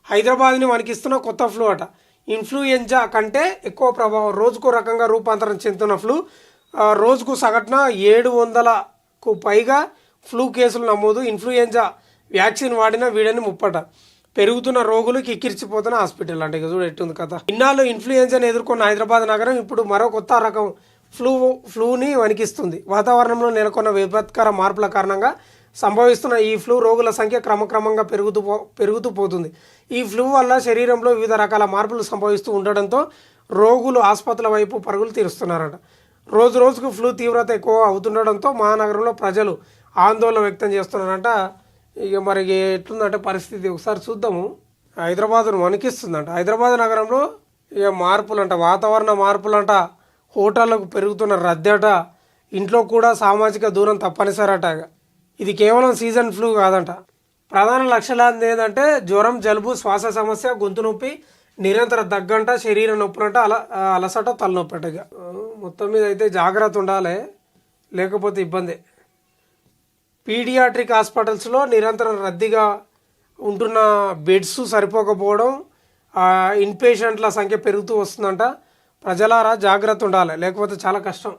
హైదరాబాద్ని వణికిస్తున్న కొత్త ఫ్లూ అట. ఇన్ఫ్లుయెంజా కంటే ఎక్కువ ప్రభావం, రోజుకో రకంగా రూపాంతరం చెందుతున్న ఫ్లూ. రోజుకు సగటున 700కు పైగా ఫ్లూ కేసులు నమోదు. ఇన్ఫ్లుయెంజా వ్యాక్సిన్ వాడిన వీడని ముప్పట. పెరుగుతున్న రోగులు కిక్కిరిచిపోతున్న హాస్పిటల్ అంటే చూడు ఎట్టుంది కథ. ఇన్నాళ్ళు ఇన్ఫ్లుయెంజాను ఎదుర్కొన్న హైదరాబాద్ నగరం ఇప్పుడు మరో కొత్త రకం ఫ్లూని వణికిస్తుంది. వాతావరణంలో నెలకొన్న విపత్కర మార్పుల కారణంగా సంభవిస్తున్న ఈ ఫ్లూ రోగుల సంఖ్య క్రమక్రమంగా పెరుగుతూ పోతుంది. ఈ ఫ్లూ వల్ల శరీరంలో వివిధ రకాల మార్పులు సంభవిస్తూ ఉండడంతో రోగులు ఆసుపత్రుల వైపు పరుగులు తీరుస్తున్నారట. రోజు రోజుకు ఫ్లూ తీవ్రత ఎక్కువ అవుతుండడంతో మహానగరంలో ప్రజలు ఆందోళన వ్యక్తం చేస్తున్నారంట. ఇక మరి ఎట్లుందంటే పరిస్థితి ఒకసారి చూద్దాము. హైదరాబాద్ను వణికిస్తుందంట. హైదరాబాద్ నగరంలో ఇక మార్పులంట, వాతావరణ మార్పులంట, హోటళ్లకు పెరుగుతున్న రద్దీ అట, ఇంట్లో కూడా సామాజిక దూరం తప్పనిసరట. ఇది కేవలం సీజన్ ఫ్లూ కాదంట. ప్రధాన లక్షణాలు ఏంటంటే జ్వరం, జలుబు, శ్వాస సమస్య, గొంతు నొప్పి, నిరంతర దగ్గంట, శరీర నొప్పులంట, అలసట, తలనొప్పట. మొత్తం మీద అయితే జాగ్రత్త ఉండాలి, లేకపోతే ఇబ్బంది. పీడియాట్రిక్ హాస్పిటల్స్లో నిరంతరం రద్దీగా ఉంటున్న బెడ్స్ సరిపోకపోవడం, ఇన్పేషెంట్ల సంఖ్య పెరుగుతూ వస్తుందంట. ప్రజలారా జాగ్రత్త ఉండాలి, లేకపోతే చాలా కష్టం.